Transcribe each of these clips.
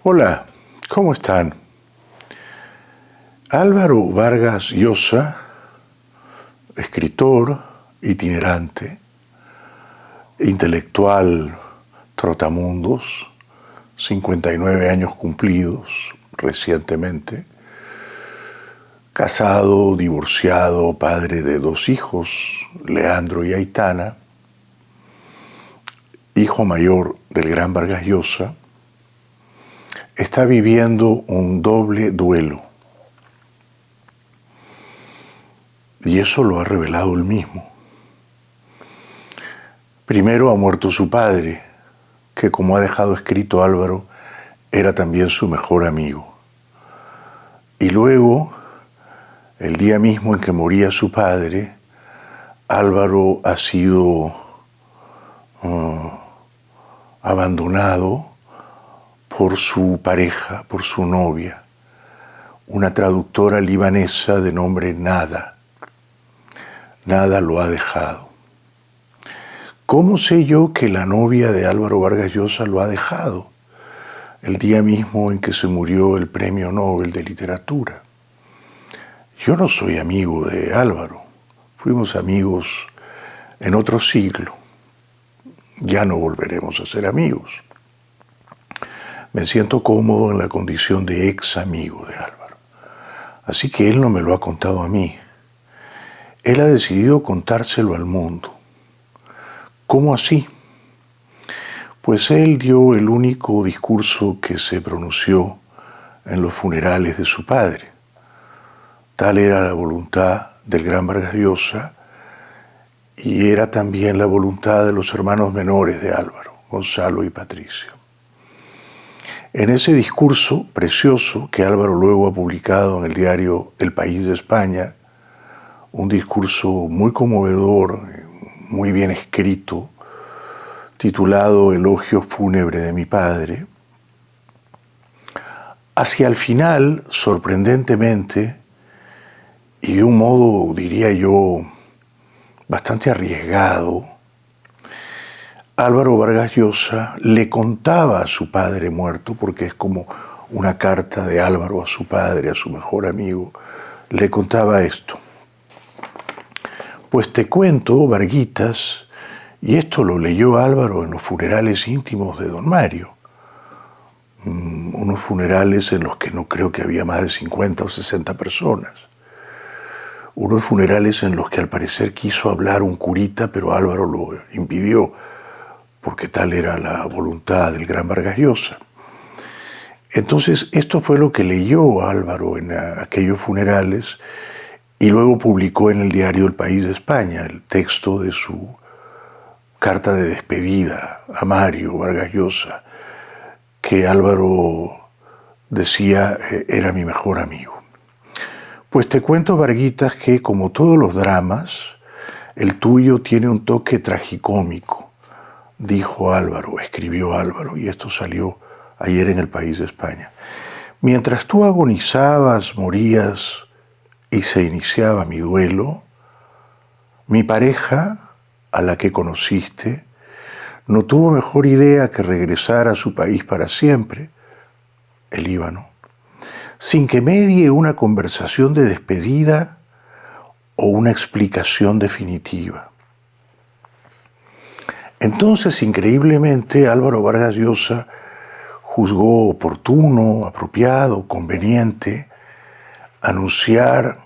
Hola, ¿cómo están? Álvaro Vargas Llosa, escritor itinerante, intelectual trotamundos, 59 años cumplidos recientemente, casado, divorciado, padre de 2 hijos, Leandro y Aitana, hijo mayor del gran Vargas Llosa, está viviendo un doble duelo. Y eso lo ha revelado él mismo. Primero ha muerto su padre, que como ha dejado escrito Álvaro, era también su mejor amigo. Y luego, el día mismo en que moría su padre, Álvaro ha sido abandonado por su pareja, por su novia, una traductora libanesa de nombre Nada. Nada lo ha dejado. ¿Cómo sé yo que la novia de Álvaro Vargas Llosa lo ha dejado? El día mismo en que se murió el Premio Nobel de Literatura. Yo no soy amigo de Álvaro. Fuimos amigos en otro siglo. Ya no volveremos a ser amigos. Me siento cómodo en la condición de ex amigo de Álvaro. Así que él no me lo ha contado a mí. Él ha decidido contárselo al mundo. ¿Cómo así? Pues él dio el único discurso que se pronunció en los funerales de su padre. Tal era la voluntad del gran Vargas Llosa y era también la voluntad de los hermanos menores de Álvaro, Gonzalo y Patricio. En ese discurso precioso que Álvaro luego ha publicado en el diario El País de España, un discurso muy conmovedor, muy bien escrito, titulado Elogio fúnebre de mi padre, hacia el final, sorprendentemente, y de un modo, diría yo, bastante arriesgado, Álvaro Vargas Llosa le contaba a su padre muerto, porque es como una carta de Álvaro a su padre, a su mejor amigo, le contaba esto. Pues te cuento, Varguitas, y esto lo leyó Álvaro en los funerales íntimos de don Mario, unos funerales en los que no creo que había más de 50 o 60 personas, unos funerales en los que al parecer quiso hablar un curita, pero Álvaro lo impidió, porque tal era la voluntad del gran Vargas Llosa. Entonces, esto fue lo que leyó Álvaro en aquellos funerales y luego publicó en el diario El País de España el texto de su carta de despedida a Mario Vargas Llosa, que Álvaro decía era mi mejor amigo. Pues te cuento, Varguitas, que como todos los dramas, el tuyo tiene un toque tragicómico, dijo Álvaro, escribió Álvaro, y esto salió ayer en El País de España. Mientras tú agonizabas, morías y se iniciaba mi duelo, mi pareja, a la que conociste, no tuvo mejor idea que regresar a su país para siempre, el Líbano, sin que medie una conversación de despedida o una explicación definitiva. Entonces, increíblemente, Álvaro Vargas Llosa juzgó oportuno, apropiado, conveniente anunciar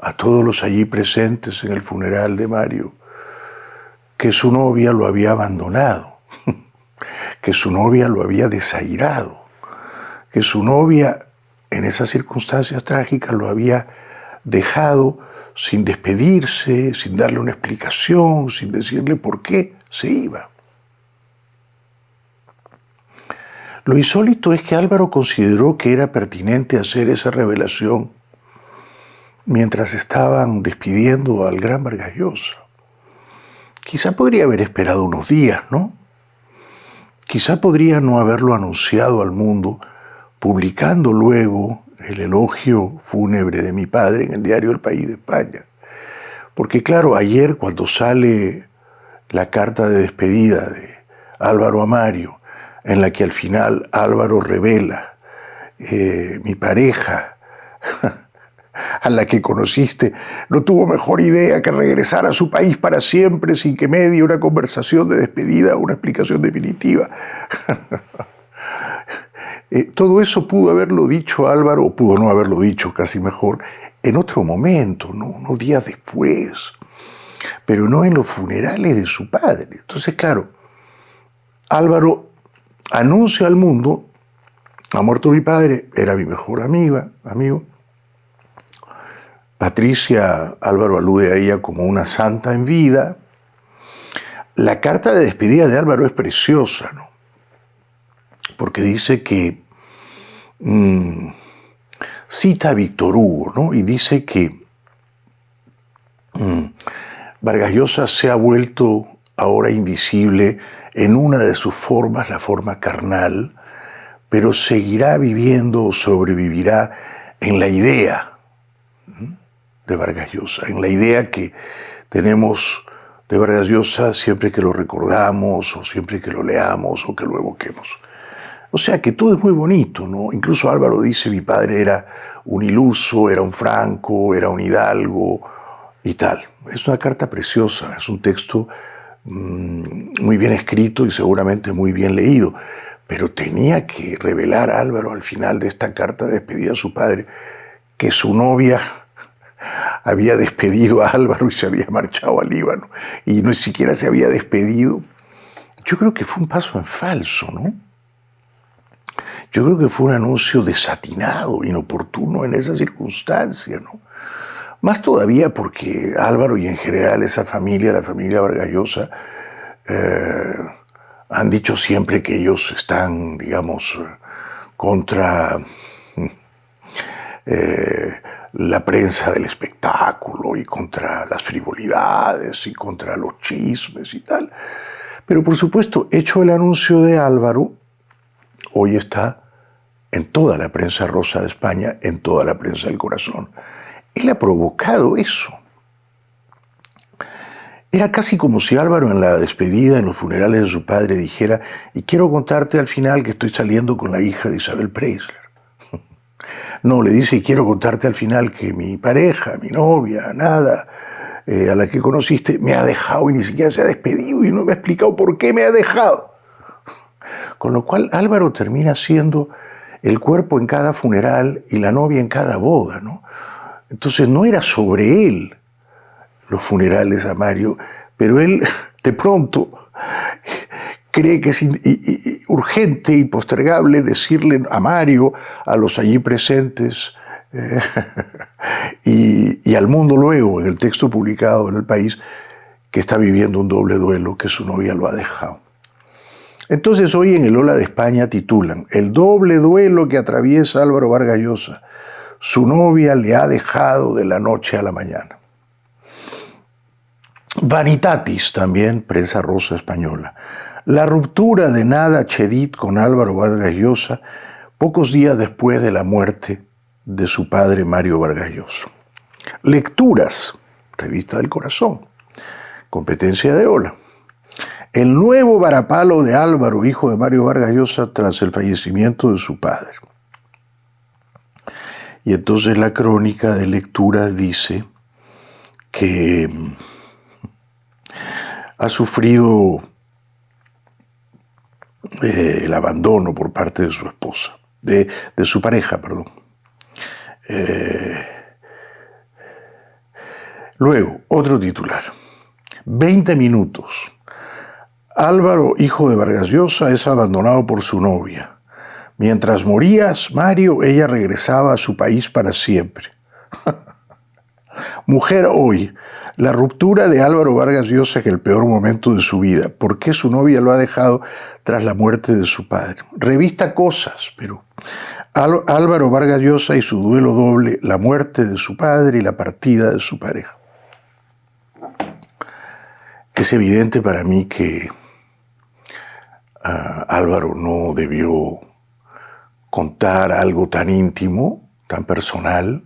a todos los allí presentes en el funeral de Mario que su novia lo había abandonado, que su novia lo había desairado, que su novia en esas circunstancias trágicas lo había dejado sin despedirse, sin darle una explicación, sin decirle por qué se iba. Lo insólito es que Álvaro consideró que era pertinente hacer esa revelación mientras estaban despidiendo al gran Vargas Llosa. Quizá podría haber esperado unos días, ¿no? Quizá podría no haberlo anunciado al mundo, publicando luego el elogio fúnebre de mi padre en el diario El País de España. Porque claro, ayer cuando sale la carta de despedida de Álvaro a Mario, en la que al final Álvaro revela, mi pareja, a la que conociste, no tuvo mejor idea que regresar a su país para siempre sin que medie una conversación de despedida o una explicación definitiva. Todo eso pudo haberlo dicho Álvaro, o pudo no haberlo dicho, casi mejor, en otro momento, ¿no? Unos días después, pero no en los funerales de su padre. Entonces, claro, Álvaro anuncia al mundo: ha muerto mi padre, era mi mejor amigo. Patricia, Álvaro alude a ella como una santa en vida. La carta de despedida de Álvaro es preciosa, ¿no? Porque dice que cita a Víctor Hugo, ¿no? Y dice que Vargas Llosa se ha vuelto ahora invisible en una de sus formas, la forma carnal, pero seguirá viviendo o sobrevivirá en la idea de Vargas Llosa, en la idea que tenemos de Vargas Llosa siempre que lo recordamos o siempre que lo leamos o que lo evoquemos. O sea que todo es muy bonito, ¿no? Incluso Álvaro dice: mi padre era un iluso, era un franco, era un hidalgo y tal. Es una carta preciosa, es un texto muy bien escrito y seguramente muy bien leído. Pero tenía que revelar Álvaro al final de esta carta de despedida a su padre que su novia había despedido a Álvaro y se había marchado al Líbano, y no siquiera se había despedido. Yo creo que fue un paso en falso, ¿no? Yo creo que fue un anuncio desatinado, inoportuno en esa circunstancia, ¿no? Más todavía porque Álvaro y en general esa familia, la familia Vargas Llosa, han dicho siempre que ellos están, digamos, contra la prensa del espectáculo y contra las frivolidades y contra los chismes y tal. Pero por supuesto, hecho el anuncio de Álvaro, hoy está en toda la prensa rosa de España, en toda la prensa del corazón. Él ha provocado eso. Era casi como si Álvaro en la despedida, en los funerales de su padre, dijera: y quiero contarte al final que estoy saliendo con la hija de Isabel Preisler. No, le dice: y quiero contarte al final que mi pareja, mi novia, Nada, a la que conociste, me ha dejado y ni siquiera se ha despedido y no me ha explicado por qué me ha dejado. Con lo cual Álvaro termina siendo el cuerpo en cada funeral y la novia en cada boda, ¿no? Entonces no era sobre él los funerales a Mario, pero él de pronto cree que es urgente y postergable decirle a Mario, a los allí presentes y al mundo luego, en el texto publicado en El País, que está viviendo un doble duelo, que su novia lo ha dejado. Entonces hoy en el Hola de España titulan: el doble duelo que atraviesa Álvaro Vargas Llosa. Su novia le ha dejado de la noche a la mañana. Vanitatis, también prensa rosa española. La ruptura de Nada Chedid con Álvaro Vargas Llosa pocos días después de la muerte de su padre Mario Vargas Llosa. Lecturas, Revista del Corazón, competencia de Hola. El nuevo varapalo de Álvaro, hijo de Mario Vargas Llosa, tras el fallecimiento de su padre. Y entonces la crónica de lectura dice que ha sufrido el abandono por parte de su esposa, de su pareja, perdón. Luego, otro titular. 20 minutos. Álvaro, hijo de Vargas Llosa, es abandonado por su novia. Mientras morías, Mario, ella regresaba a su país para siempre. Mujer hoy. La ruptura de Álvaro Vargas Llosa en el peor momento de su vida. ¿Por qué su novia lo ha dejado tras la muerte de su padre? Revista Cosas, pero Álvaro Vargas Llosa y su duelo doble, la muerte de su padre y la partida de su pareja. Es evidente para mí que Álvaro no debió contar algo tan íntimo, tan personal,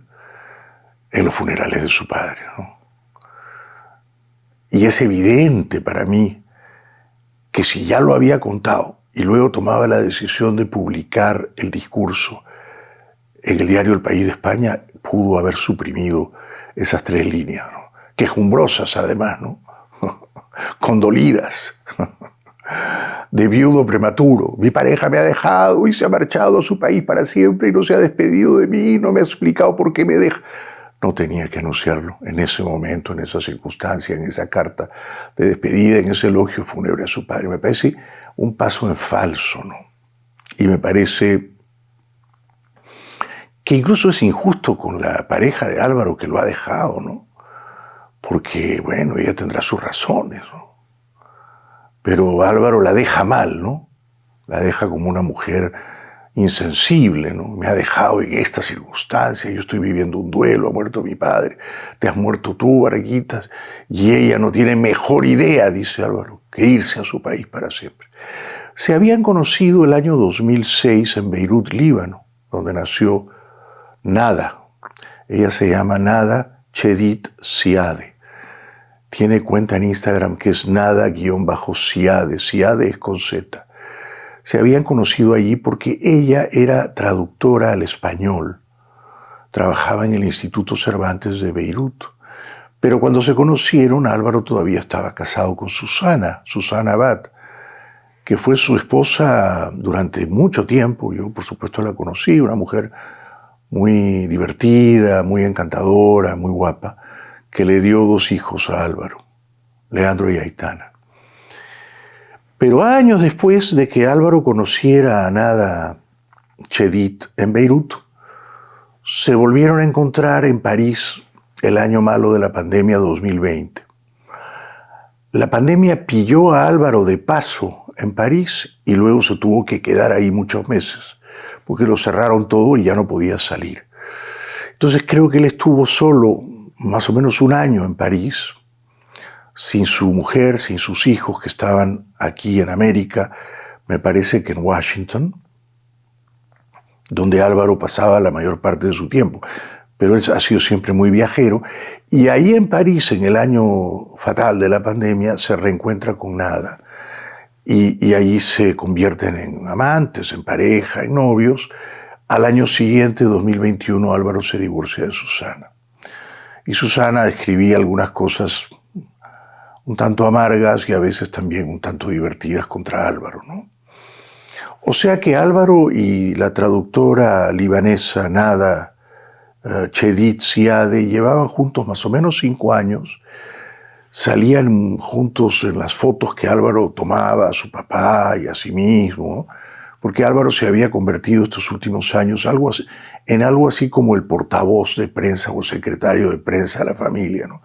en los funerales de su padre, ¿no? Y es evidente para mí que si ya lo había contado, y luego tomaba la decisión de publicar el discurso en el diario El País de España, pudo haber suprimido esas 3 líneas, ¿no? Quejumbrosas además, ¿no? Condolidas, de viudo prematuro. Mi pareja me ha dejado y se ha marchado a su país para siempre y no se ha despedido de mí, no me ha explicado por qué me deja. No tenía que anunciarlo en ese momento, en esa circunstancia, en esa carta de despedida, en ese elogio fúnebre a su padre. Me parece un paso en falso, ¿no? Y me parece que incluso es injusto con la pareja de Álvaro que lo ha dejado, ¿no? Porque, bueno, ella tendrá sus razones, ¿no? Pero Álvaro la deja mal, ¿no? La deja como una mujer insensible, ¿no? Me ha dejado en esta circunstancia, yo estoy viviendo un duelo, ha muerto mi padre, te has muerto tú, Barraquitas, y ella no tiene mejor idea, dice Álvaro, que irse a su país para siempre. Se habían conocido el año 2006 en Beirut, Líbano, donde nació Nada. Ella se llama Nada Chedid Siade. Tiene cuenta en Instagram que es Nada-Siade. Siade es con Z. Se habían conocido allí porque ella era traductora al español. Trabajaba en el Instituto Cervantes de Beirut. Pero cuando se conocieron, Álvaro todavía estaba casado con Susana Abad, que fue su esposa durante mucho tiempo. Yo, por supuesto, la conocí, una mujer muy divertida, muy encantadora, muy guapa, que le dio 2 hijos a Álvaro, Leandro y Aitana. Pero años después de que Álvaro conociera a Nada Chedid en Beirut, se volvieron a encontrar en París el año malo de la pandemia 2020. La pandemia pilló a Álvaro de paso en París y luego se tuvo que quedar ahí muchos meses, porque lo cerraron todo y ya no podía salir. Entonces creo que él estuvo solo más o menos un año en París, sin su mujer, sin sus hijos que estaban aquí en América, me parece que en Washington, donde Álvaro pasaba la mayor parte de su tiempo. Pero él ha sido siempre muy viajero, y ahí en París, en el año fatal de la pandemia, se reencuentra con Nada. Y allí se convierten en amantes, en pareja, en novios. Al año siguiente, 2021, Álvaro se divorcia de Susana. Y Susana escribía algunas cosas un tanto amargas y a veces también un tanto divertidas contra Álvaro, ¿no? O sea que Álvaro y la traductora libanesa Nada Chedid Siade llevaban juntos más o menos 5 años, salían juntos en las fotos que Álvaro tomaba a su papá y a sí mismo, porque Álvaro se había convertido estos últimos años en algo así como el portavoz de prensa o secretario de prensa de la familia, ¿no?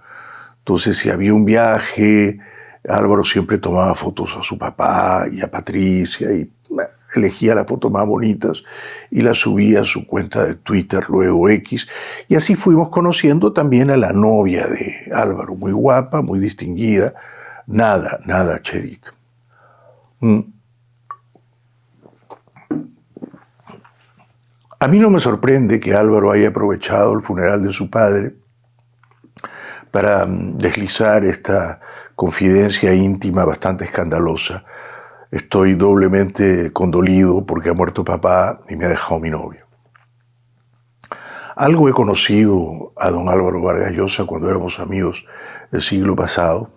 Entonces, si había un viaje, Álvaro siempre tomaba fotos a su papá y a Patricia y elegía las fotos más bonitas y las subía a su cuenta de Twitter, luego X. Y así fuimos conociendo también a la novia de Álvaro, muy guapa, muy distinguida, Nada Chedid. A mí no me sorprende que Álvaro haya aprovechado el funeral de su padre para deslizar esta confidencia íntima bastante escandalosa. Estoy doblemente condolido porque ha muerto papá y me ha dejado mi novio. Algo he conocido a don Álvaro Vargas Llosa cuando éramos amigos el siglo pasado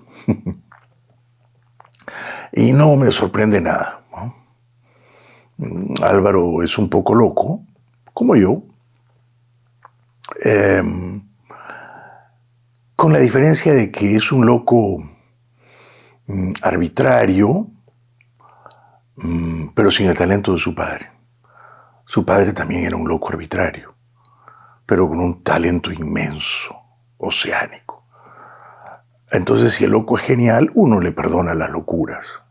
y no me sorprende nada, ¿no? Álvaro es un poco loco, como yo, con la diferencia de que es un loco arbitrario, pero sin el talento de su padre. Su padre también era un loco arbitrario, pero con un talento inmenso, oceánico. Entonces, si el loco es genial, uno le perdona las locuras.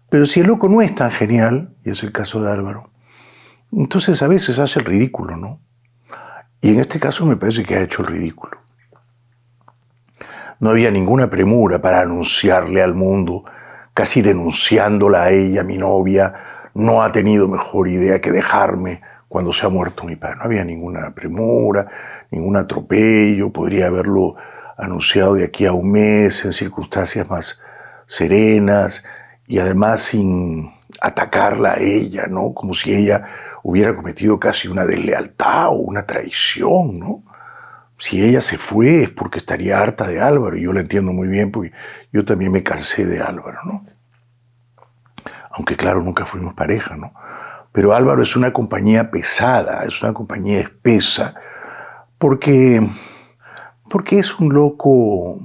Pero si el loco no es tan genial, y es el caso de Álvaro, entonces a veces hace el ridículo, ¿no? Y en este caso me parece que ha hecho el ridículo. No había ninguna premura para anunciarle al mundo, casi denunciándola a ella, mi novia, no ha tenido mejor idea que dejarme cuando se ha muerto mi padre. No había ninguna premura, ningún atropello, podría haberlo anunciado de aquí a un mes, en circunstancias más serenas y además sin atacarla a ella, ¿no? Como si ella hubiera cometido casi una deslealtad o una traición, ¿no? Si ella se fue es porque estaría harta de Álvaro, y yo lo entiendo muy bien porque yo también me cansé de Álvaro, ¿no? Aunque claro, nunca fuimos pareja, ¿no? Pero Álvaro es una compañía pesada, es una compañía espesa, porque es un loco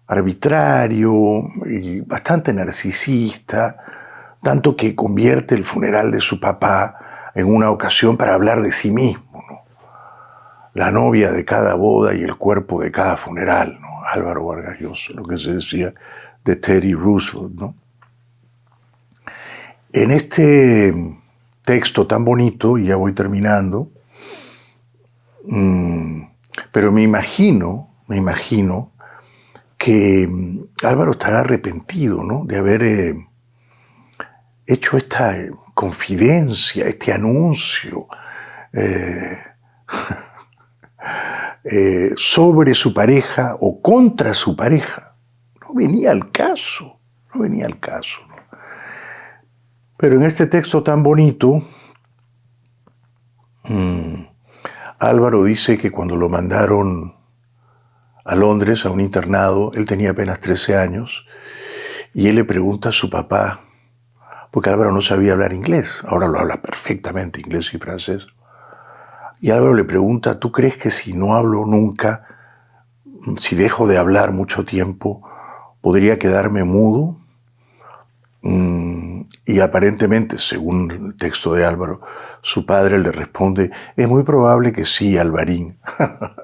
arbitrario y bastante narcisista, tanto que convierte el funeral de su papá en una ocasión para hablar de sí mismo, ¿no? La novia de cada boda y el cuerpo de cada funeral, ¿no? Álvaro Vargas Llosa, lo que se decía de Teddy Roosevelt, ¿no? En este texto tan bonito, y ya voy terminando, pero me imagino que Álvaro estará arrepentido, ¿no?, de haber hecho esta confidencia, este anuncio sobre su pareja o contra su pareja. No venía al caso, ¿no? Pero en este texto tan bonito, Álvaro dice que cuando lo mandaron a Londres, a un internado, él tenía apenas 13 años, y él le pregunta a su papá, porque Álvaro no sabía hablar inglés, ahora lo habla perfectamente inglés y francés, y Álvaro le pregunta, ¿tú crees que si no hablo nunca, si dejo de hablar mucho tiempo, podría quedarme mudo? Y aparentemente, según el texto de Álvaro, su padre le responde, es muy probable que sí, Alvarín.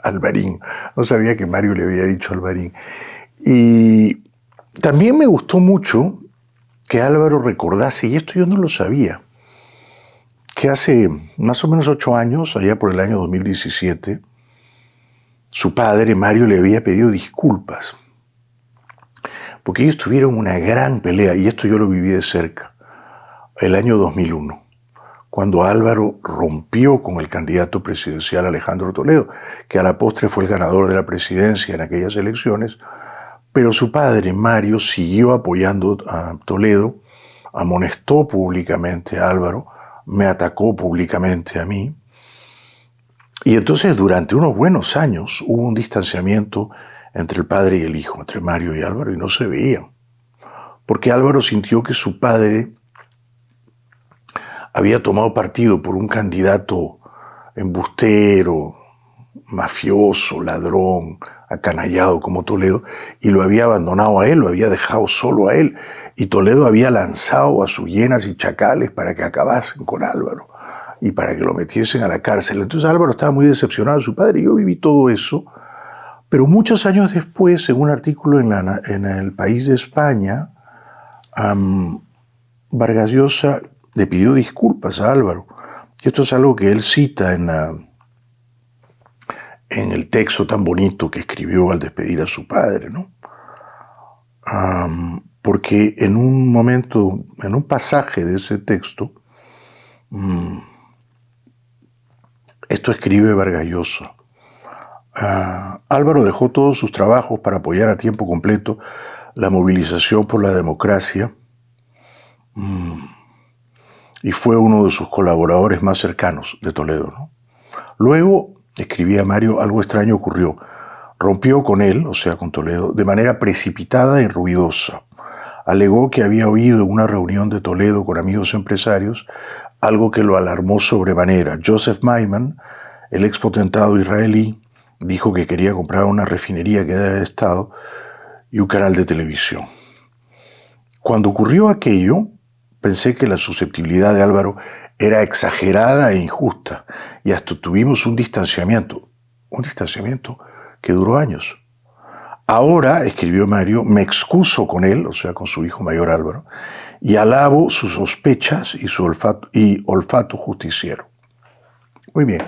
Alvarín. No sabía que Mario le había dicho Alvarín. Y también me gustó mucho que Álvaro recordase, y esto yo no lo sabía, que hace más o menos 8 años, allá por el año 2017, su padre, Mario, le había pedido disculpas. Porque ellos tuvieron una gran pelea, y esto yo lo viví de cerca, el año 2001, cuando Álvaro rompió con el candidato presidencial Alejandro Toledo, que a la postre fue el ganador de la presidencia en aquellas elecciones, pero su padre, Mario, siguió apoyando a Toledo, amonestó públicamente a Álvaro, me atacó públicamente a mí, y entonces durante unos buenos años hubo un distanciamiento entre el padre y el hijo, entre Mario y Álvaro, y no se veían. Porque Álvaro sintió que su padre había tomado partido por un candidato embustero, mafioso, ladrón, acanallado como Toledo, y lo había abandonado a él, lo había dejado solo a él, y Toledo había lanzado a sus hienas y chacales para que acabasen con Álvaro y para que lo metiesen a la cárcel. Entonces Álvaro estaba muy decepcionado de su padre, y yo viví todo eso. Pero muchos años después, en un artículo en El País de España, Vargas Llosa le pidió disculpas a Álvaro. Y esto es algo que él cita en el texto tan bonito que escribió al despedir a su padre, ¿no? Porque en un momento, en un pasaje de ese texto, esto escribe Vargas Llosa. Álvaro dejó todos sus trabajos para apoyar a tiempo completo la movilización por la democracia y fue uno de sus colaboradores más cercanos de Toledo, ¿no? Luego, escribía Mario, algo extraño ocurrió. Rompió con él, o sea, con Toledo, de manera precipitada y ruidosa. Alegó que había oído en una reunión de Toledo con amigos empresarios algo que lo alarmó sobremanera. Joseph Maiman, el expotentado israelí, dijo que quería comprar una refinería que era del Estado y un canal de televisión. Cuando ocurrió aquello, pensé que la susceptibilidad de Álvaro era exagerada e injusta, y hasta tuvimos un distanciamiento que duró años. Ahora, escribió Mario, me excuso con él, o sea, con su hijo mayor Álvaro, y alabo sus sospechas y su olfato justiciero. Muy bien.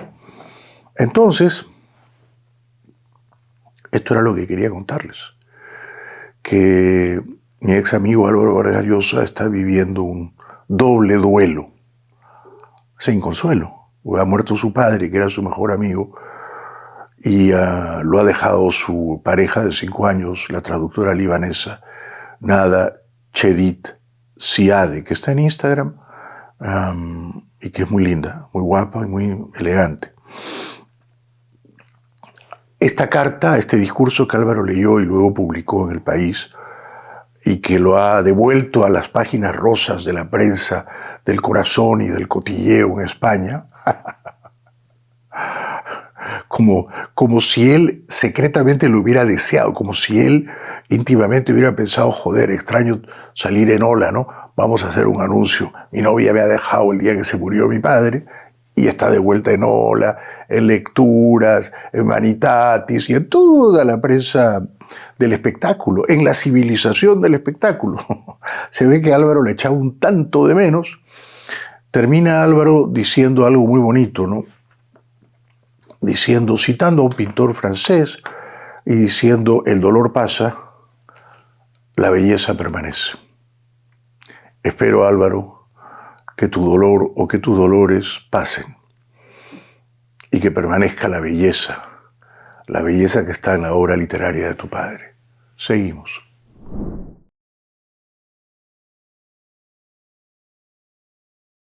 Entonces, esto era lo que quería contarles, que mi ex amigo Álvaro Vargas Llosa está viviendo un doble duelo, sin consuelo. Ha muerto su padre, que era su mejor amigo, y lo ha dejado su pareja de 5 años, la traductora libanesa Nada Chedid Siade, que está en Instagram y que es muy linda, muy guapa y muy elegante. Esta carta, este discurso que Álvaro leyó y luego publicó en El País y que lo ha devuelto a las páginas rosas de la prensa del corazón y del cotilleo en España, como si él secretamente lo hubiera deseado, como si él íntimamente hubiera pensado, joder, extraño salir en Hola, ¿no? Vamos a hacer un anuncio. Mi novia me ha dejado el día que se murió mi padre y está de vuelta en Hola, en Lecturas, en Vanitatis y en toda la prensa del espectáculo, en la civilización del espectáculo. Se ve que Álvaro le echaba un tanto de menos. Termina Álvaro diciendo algo muy bonito, ¿no? Citando a un pintor francés y diciendo, el dolor pasa, la belleza permanece. Espero, Álvaro, que tu dolor o que tus dolores pasen y que permanezca la belleza que está en la obra literaria de tu padre. Seguimos.